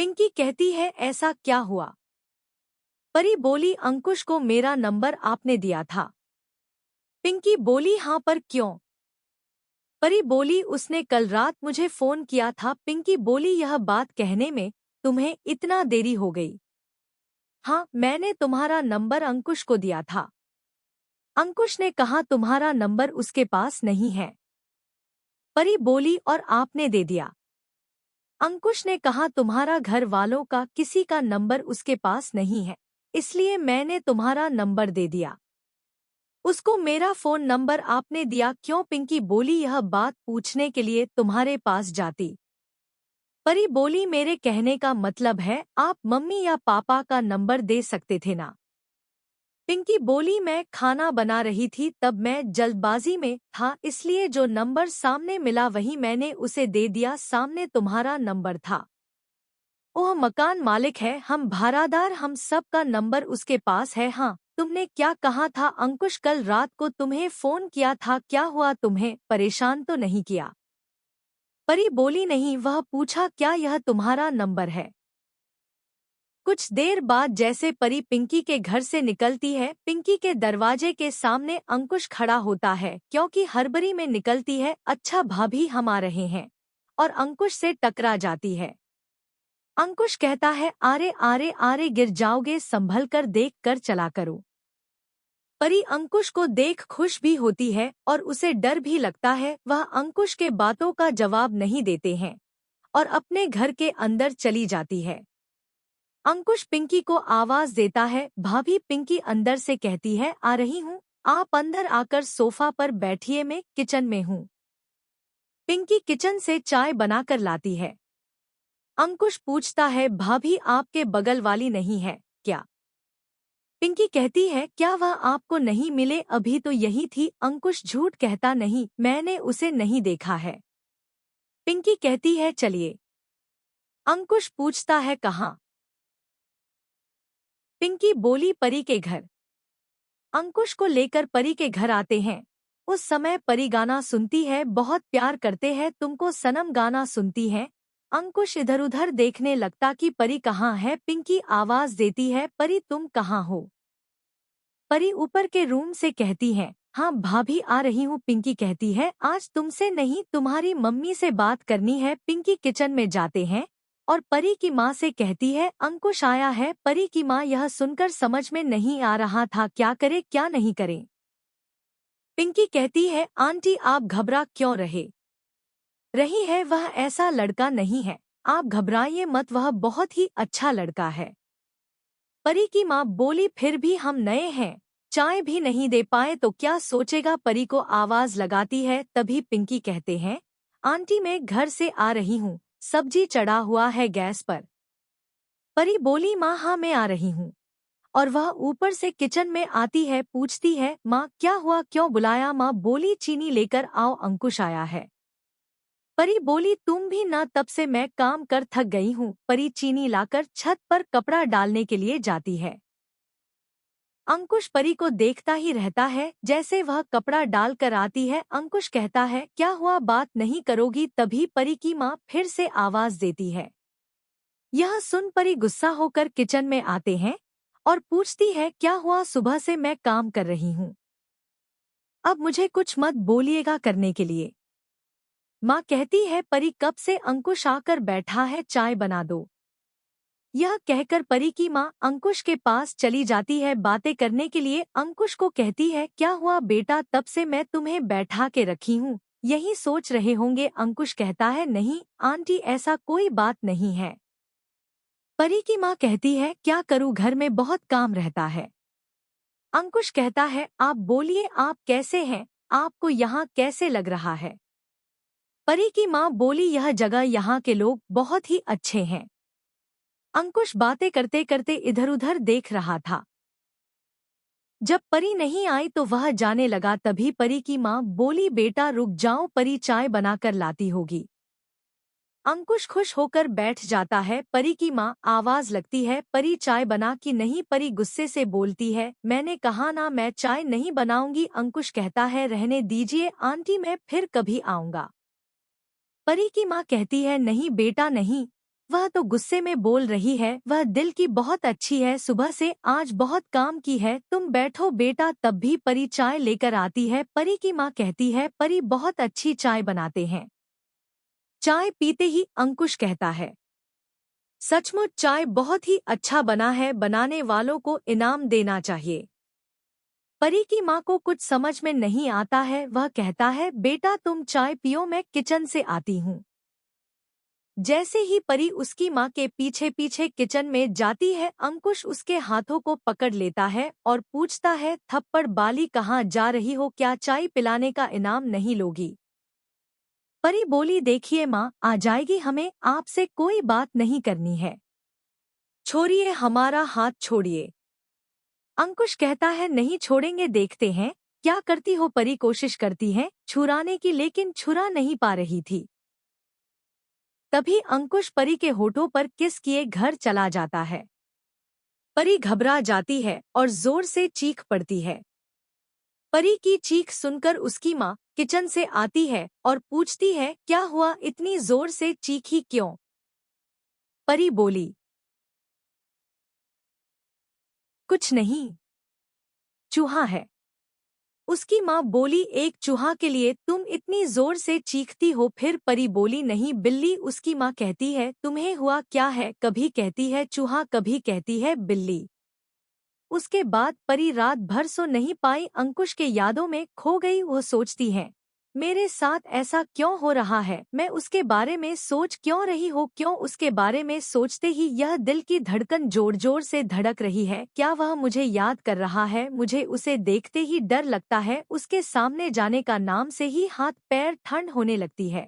पिंकी कहती है ऐसा क्या हुआ? परी बोली अंकुश को मेरा नंबर आपने दिया था। पिंकी बोली हाँ पर क्यों? परी बोली उसने कल रात मुझे फोन किया था। पिंकी बोली यह बात कहने में तुम्हें इतना देरी हो गई? हाँ मैंने तुम्हारा नंबर अंकुश को दिया था। अंकुश ने कहा तुम्हारा नंबर उसके पास नहीं है। परी बोली और आपने दे दिया? अंकुश ने कहा तुम्हारा घर वालों का किसी का नंबर उसके पास नहीं है, इसलिए मैंने तुम्हारा नंबर दे दिया। उसको मेरा फोन नंबर आपने दिया क्यों? पिंकी बोली यह बात पूछने के लिए तुम्हारे पास जाती। परी बोली मेरे कहने का मतलब है आप मम्मी या पापा का नंबर दे सकते थे ना। पिंकी बोली मैं खाना बना रही थी तब मैं जल्दबाजी में था, इसलिए जो नंबर सामने मिला वही मैंने उसे दे दिया। सामने तुम्हारा नंबर था। ओह मकान मालिक है, हम भाड़ादार, हम सब का नंबर उसके पास है। हाँ तुमने क्या कहा था? अंकुश कल रात को तुम्हें फोन किया था, क्या हुआ? तुम्हें परेशान तो नहीं किया? परी बोली नहीं, वह पूछा क्या यह तुम्हारा नंबर है? कुछ देर बाद जैसे परी पिंकी के घर से निकलती है, पिंकी के दरवाजे के सामने अंकुश खड़ा होता है क्योंकि हड़बड़ी में निकलती है अच्छा भाभी हम आ रहे हैं, और अंकुश से टकरा जाती है। अंकुश कहता है आरे आरे आरे गिर जाओगे, संभल कर देख कर चला करो। परी अंकुश को देख खुश भी होती है और उसे डर भी लगता है। वह अंकुश के बातों का जवाब नहीं देते हैं और अपने घर के अंदर चली जाती है। अंकुश पिंकी को आवाज देता है भाभी। पिंकी अंदर से कहती है आ रही हूँ, आप अंदर आकर सोफा पर बैठिए, मैं किचन में हूँ। पिंकी किचन से चाय बनाकर लाती है। अंकुश पूछता है भाभी आपके बगल वाली नहीं है क्या? पिंकी कहती है क्या वह आपको नहीं मिले? अभी तो यही थी। अंकुश झूठ कहता नहीं, मैंने उसे नहीं देखा है। पिंकी कहती है चलिए। अंकुश पूछता है कहाँ? पिंकी बोली परी के घर। अंकुश को लेकर परी के घर आते हैं। उस समय परी गाना सुनती है, बहुत प्यार करते हैं तुमको सनम गाना सुनती है। अंकुश इधर उधर देखने लगता कि परी कहाँ है। पिंकी आवाज देती है परी तुम कहाँ हो? परी ऊपर के रूम से कहती है हाँ भाभी आ रही हूँ। पिंकी कहती है आज तुमसे नहीं तुम्हारी मम्मी से बात करनी है। पिंकी किचन में जाते हैं और परी की माँ से कहती है अंकुश आया है। परी की माँ यह सुनकर समझ में नहीं आ रहा था क्या करे क्या नहीं करे। पिंकी कहती है आंटी आप घबरा क्यों रही है, वह ऐसा लड़का नहीं है, आप घबराइए मत, वह बहुत ही अच्छा लड़का है। परी की माँ बोली फिर भी हम नए हैं, चाय भी नहीं दे पाए तो क्या सोचेगा? परी को आवाज लगाती है तभी पिंकी कहते हैं आंटी मैं घर से आ रही हूँ, सब्जी चढ़ा हुआ है गैस पर। परी बोली माँ हाँ मैं आ रही हूँ, और वह ऊपर से किचन में आती है। पूछती है माँ क्या हुआ, क्यों बुलाया? माँ बोली चीनी लेकर आओ, अंकुश आया है। परी बोली तुम भी ना, तब से मैं काम कर थक गई हूँ। परी चीनी लाकर छत पर कपड़ा डालने के लिए जाती है। अंकुश परी को देखता ही रहता है। जैसे वह कपड़ा डालकर आती है अंकुश कहता है क्या हुआ, बात नहीं करोगी? तभी परी की माँ फिर से आवाज देती है। यह सुन परी गुस्सा होकर किचन में आते हैं और पूछती है क्या हुआ, सुबह से मैं काम कर रही हूँ, अब मुझे कुछ मत बोलिएगा करने के लिए। माँ कहती है परी कब से अंकुश आकर बैठा है, चाय बना दो। यह कहकर परी की माँ अंकुश के पास चली जाती है बातें करने के लिए। अंकुश को कहती है क्या हुआ बेटा, तब से मैं तुम्हें बैठा के रखी हूँ, यही सोच रहे होंगे। अंकुश कहता है नहीं आंटी ऐसा कोई बात नहीं है। परी की माँ कहती है क्या करूँ, घर में बहुत काम रहता है। अंकुश कहता है आप बोलिए आप कैसे हैं, आपको यहाँ कैसे लग रहा है? परी की माँ बोली यह जगह, यहाँ के लोग बहुत ही अच्छे हैं। अंकुश बातें करते करते इधर उधर देख रहा था। जब परी नहीं आई तो वह जाने लगा। तभी परी की माँ बोली बेटा रुक जाओ, परी चाय बनाकर लाती होगी। अंकुश खुश होकर बैठ जाता है। परी की माँ आवाज लगती है परी चाय बना कि नहीं? परी गुस्से से बोलती है मैंने कहा ना मैं चाय नहीं बनाऊंगी। अंकुश कहता है रहने दीजिए आंटी, मैं फिर कभी आऊंगा। परी की माँ कहती है नहीं बेटा नहीं, वह तो गुस्से में बोल रही है, वह दिल की बहुत अच्छी है, सुबह से आज बहुत काम की है, तुम बैठो बेटा। तब भी परी चाय लेकर आती है। परी की माँ कहती है, परी बहुत अच्छी चाय बनाते हैं। चाय पीते ही अंकुश कहता है, सचमुच चाय बहुत ही अच्छा बना है, बनाने वालों को इनाम देना चाहिए। परी की माँ को कुछ समझ में नहीं आता है, वह कहता है, बेटा तुम चाय पियो, मैं किचन से आती हूँ। जैसे ही परी उसकी माँ के पीछे पीछे किचन में जाती है, अंकुश उसके हाथों को पकड़ लेता है और पूछता है, थप्पड़ बाली कहाँ जा रही हो, क्या चाय पिलाने का इनाम नहीं लोगी? परी बोली, देखिए माँ, आ जाएगी, हमें आपसे कोई बात नहीं करनी है। छोड़िए, हमारा हाथ छोड़िए। अंकुश कहता है, नहीं छोड़ेंगे, देखते हैं क्या करती हो। परी कोशिश करती है छुड़ाने की, लेकिन छुड़ा नहीं पा रही थी। तभी अंकुश परी के होठों पर किस किए घर चला जाता है। परी घबरा जाती है और जोर से चीख पड़ती है। परी की चीख सुनकर उसकी माँ किचन से आती है और पूछती है, क्या हुआ, इतनी जोर से चीखी क्यों? परी बोली, कुछ नहीं, चूहा है। उसकी माँ बोली, एक चूहा के लिए तुम इतनी जोर से चीखती हो? फिर परी बोली, नहीं बिल्ली। उसकी माँ कहती है, तुम्हें हुआ क्या है? कभी कहती है चूहा, कभी कहती है बिल्ली। उसके बाद परी रात भर सो नहीं पाई, अंकुश के यादों में खो गई। वो सोचती है, मेरे साथ ऐसा क्यों हो रहा है, मैं उसके बारे में सोच क्यों रही हूँ, क्यों उसके बारे में सोचते ही यह दिल की धड़कन जोर जोर से धड़क रही है। क्या वह मुझे याद कर रहा है? मुझे उसे देखते ही डर लगता है, उसके सामने जाने का नाम से ही हाथ पैर ठंड होने लगती है।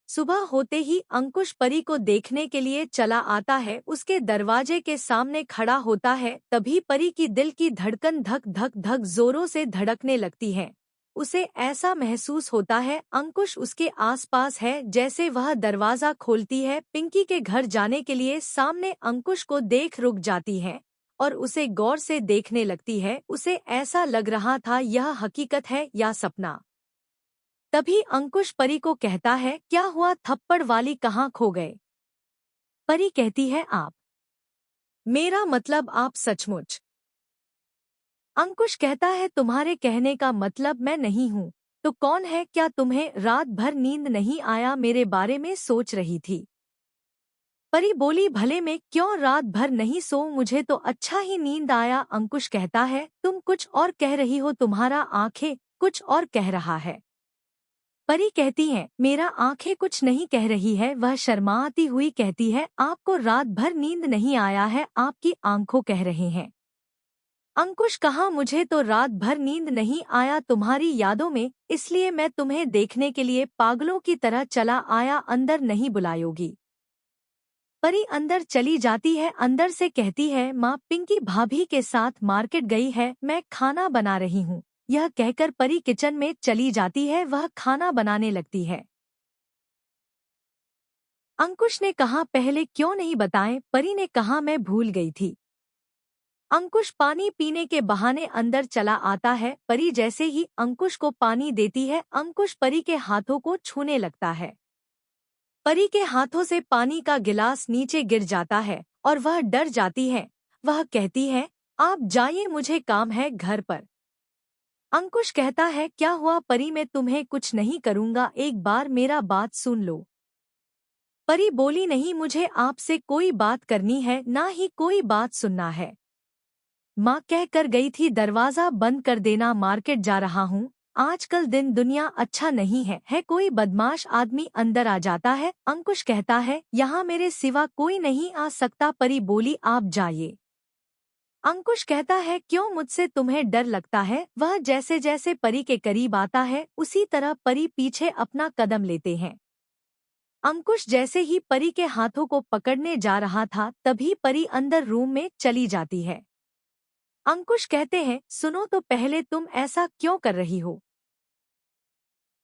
सुबह होते ही अंकुश परी को देखने के लिए चला आता है, उसके दरवाजे के सामने खड़ा होता है। तभी परी की दिल की धड़कन धक धक धक जोरों से धड़कने लगती है। उसे ऐसा महसूस होता है अंकुश उसके आसपास है। जैसे वह दरवाजा खोलती है पिंकी के घर जाने के लिए, सामने अंकुश को देख रुक जाती है और उसे गौर से देखने लगती है। उसे ऐसा लग रहा था यह हकीकत है या सपना। तभी अंकुश परी को कहता है, क्या हुआ, थप्पड़ वाली कहाँ खो गए? परी कहती है, आप, मेरा मतलब आप सचमुच। अंकुश कहता है, तुम्हारे कहने का मतलब मैं नहीं हूँ तो कौन है? क्या तुम्हें रात भर नींद नहीं आया? मेरे बारे में सोच रही थी। परी बोली, भले मैं क्यों रात भर नहीं सो, मुझे तो अच्छा ही नींद आया। अंकुश कहता है, तुम कुछ और कह रही हो, तुम्हारा आंखें कुछ और कह रहा है। परी कहती है, मेरा आंखें कुछ नहीं कह रही है। वह शर्माती हुई कहती है, आपको रात भर नींद नहीं आया है, आपकी आंखों कह रहे हैं। अंकुश कहा, मुझे तो रात भर नींद नहीं आया, तुम्हारी यादों में, इसलिए मैं तुम्हें देखने के लिए पागलों की तरह चला आया, अंदर नहीं बुलायोगी? परी अंदर चली जाती है, अंदर से कहती है, माँ, पिंकी भाभी के साथ मार्केट गई है, मैं खाना बना रही हूँ। यह कहकर परी किचन में चली जाती है, वह खाना बनाने लगती है। अंकुश ने कहा, पहले क्यों नहीं बताएं? परी ने कहा, मैं भूल गई थी। अंकुश पानी पीने के बहाने अंदर चला आता है। परी जैसे ही अंकुश को पानी देती है, अंकुश परी के हाथों को छूने लगता है। परी के हाथों से पानी का गिलास नीचे गिर जाता है और वह डर जाती है। वह कहती है, आप जाइए, मुझे काम है घर पर। अंकुश कहता है, क्या हुआ परी, मैं तुम्हें कुछ नहीं करूँगा, एक बार मेरा बात सुन लो। परी बोली, नहीं, मुझे आपसे कोई बात करनी है, ना ही कोई बात सुनना है। माँ कह कर गई थी दरवाजा बंद कर देना, मार्केट जा रहा हूँ। आजकल दिन दुनिया अच्छा नहीं है कोई बदमाश आदमी अंदर आ जाता है। अंकुश कहता है, यहाँ मेरे सिवा कोई नहीं आ सकता। परी बोली, आप जाइए। अंकुश कहता है, क्यों, मुझसे तुम्हें डर लगता है? वह जैसे जैसे परी के करीब आता है, उसी तरह परी पीछे अपना कदम लेते हैं। अंकुश जैसे ही परी के हाथों को पकड़ने जा रहा था, तभी परी अंदर रूम में चली जाती है। अंकुश कहते हैं, सुनो तो, पहले तुम ऐसा क्यों कर रही हो?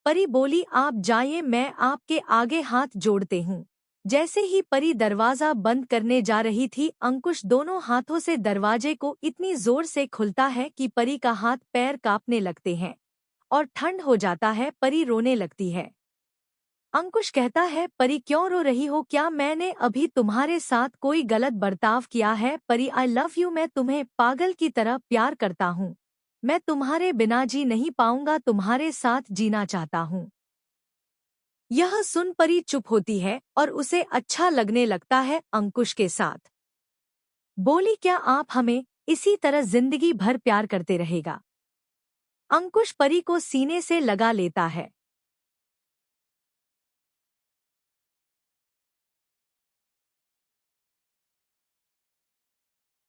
परी बोली, आप जाइए, मैं आपके आगे हाथ जोड़ते हूँ। जैसे ही परी दरवाजा बंद करने जा रही थी, अंकुश दोनों हाथों से दरवाजे को इतनी जोर से खुलता है कि परी का हाथ पैर कांपने लगते हैं और ठंड हो जाता है। परी रोने लगती है। अंकुश कहता है, परी क्यों रो रही हो? क्या मैंने अभी तुम्हारे साथ कोई गलत बर्ताव किया है? परी, आई लव यू, मैं तुम्हें पागल की तरह प्यार करता हूँ। मैं तुम्हारे बिना जी नहीं पाऊंगा, तुम्हारे साथ जीना चाहता हूँ। यह सुन परी चुप होती है और उसे अच्छा लगने लगता है अंकुश के साथ। बोली, क्या आप हमें इसी तरह जिंदगी भर प्यार करते रहेगा? अंकुश परी को सीने से लगा लेता है।